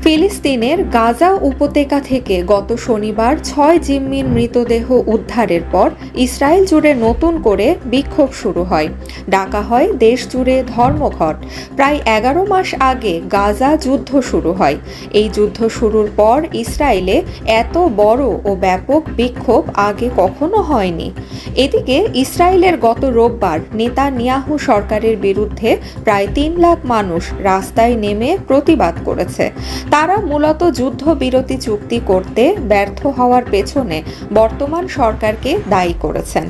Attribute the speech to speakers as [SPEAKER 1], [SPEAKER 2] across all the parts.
[SPEAKER 1] ফিলিস্তিনের গাজা উপত্যকা থেকে গত শনিবার ৬ জিম্মির মৃতদেহ উদ্ধারের পর ইসরায়েল জুড়ে নতুন করে বিক্ষোভ শুরু হয়। ডাকা হয় দেশ জুড়ে ধর্মঘট। প্রায় ১১ মাস আগে গাজা যুদ্ধ শুরু হয়। এই যুদ্ধ শুরুর পর ইসরায়েলে এত বড় ও ব্যাপক বিক্ষোভ আগে কখনো হয়নি। এদিকে ইসরায়েলের গত রোববার নেতানিয়াহু সরকারের বিরুদ্ধে প্রায় ৩ লাখ মানুষ রাস্তায় নেমে প্রতিবাদ করেছে। তারা মূলত যুদ্ধবিরতি চুক্তি করতে ব্যর্থ হওয়ার পেছনে বর্তমান সরকারকে দায়ী করেছেন।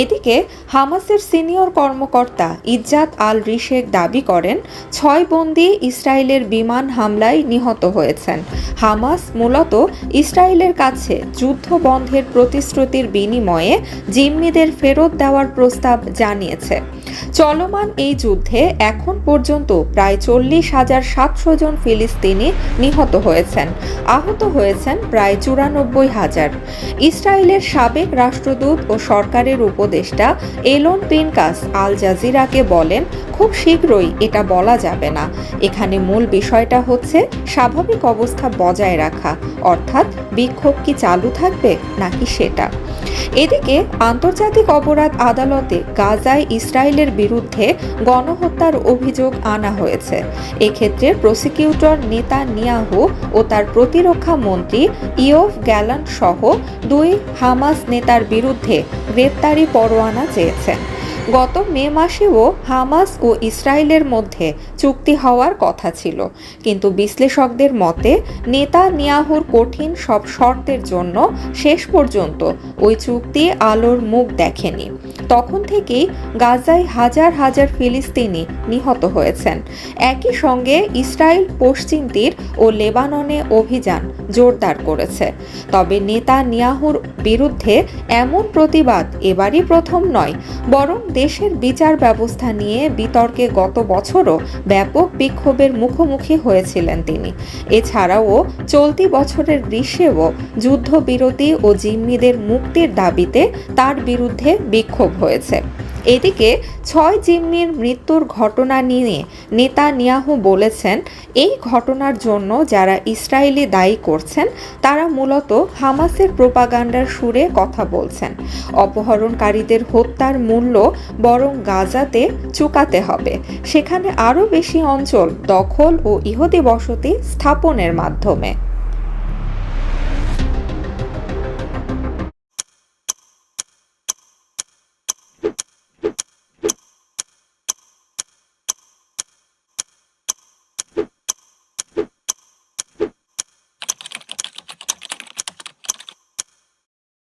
[SPEAKER 1] এদিকে হামাসের সিনিয়র কর্মকর্তা ইজ্জাত আল রিশেক দাবি করেন ৬ বন্দী ইসরায়েলের বিমান হামলায় নিহত হয়েছেন। হামাস মূলত ইসরায়েলের কাছে যুদ্ধ বন্ধের প্রতিশ্রুতির বিনিময়ে জিম্মিদের ফেরত দেওয়ার প্রস্তাব জানিয়েছে। চলমান এই যুদ্ধে এখন পর্যন্ত প্রায় ৪০,৭০০ জন ফিলিস্তিনি নিহত হয়েছেন, আহত হয়েছেন প্রায় ৯৪,০০০। ইসরায়েলের সাবেক রাষ্ট্রদূত ও সরকারের উপদেষ্টা এলন পিনকাস আল জাজিরাকে বলেন, খুব শীঘ্রই এটা বলা যাবে না। এখানে মূল বিষয়টা হচ্ছে স্বাভাবিক অবস্থা বজায় রাখা, অর্থাৎ বিক্ষোভ কি চালু থাকবে নাকি সেটা। এদিকে আন্তর্জাতিক অপরাধ আদালতে গাজায় ইসরায়েলের বিরুদ্ধে গণহত্যার অভিযোগ আনা হয়েছে। এক্ষেত্রে প্রসিকিউটর নেতানিয়াহু ও তার প্রতিরক্ষা মন্ত্রী ইয়োভ গ্যালান্ট সহ ২ হামাস নেতার বিরুদ্ধে গ্রেপ্তারি পরোয়ানা চেয়েছেন। গত মে মাসেও হামাস ও ইসরায়েলের মধ্যে চুক্তি হওয়ার কথা ছিল, কিন্তু বিশ্লেষকদের মতে নেতানিয়াহুর কঠিন সব শর্তের জন্য শেষ পর্যন্ত ওই চুক্তি আলোর মুখ দেখেনি। তখন থেকেই গাজায় হাজার হাজার ফিলিস্তিনি নিহত হয়েছেন। একই সঙ্গে ইসরায়েল পশ্চিম তীর ও লেবাননে অভিযান জোরদার করেছে। তবে নেতানিয়াহুর বিরুদ্ধে এমন প্রতিবাদ এবারই প্রথম নয়, বরং দেশের বিচার ব্যবস্থা নিয়ে বিতর্কে গত বছরও ব্যাপক বিক্ষোভের মুখোমুখি হয়েছিলেন তিনি। এছাড়াও চলতি বছরের গ্রীষ্মেও যুদ্ধবিরতি ও জিম্মিদের মুক্তির দাবিতে তার বিরুদ্ধে বিক্ষোভ হয়েছে। এদিকে ৬ জিম্মির মৃত্যুর ঘটনা নিয়ে নেতানিয়াহু বলেছেন, এই ঘটনার জন্য যারা ইসরায়েলি দায়ী করছেন তারা মূলত হামাসের প্রোপাগান্ডার সুরে কথা বলছেন। অপহরণকারীদের হত্যার মূল্য বরং গাজাতে চুকাতে হবে, সেখানে আরও বেশি অঞ্চল দখল ও ইহুদি বসতি স্থাপনের মাধ্যমে।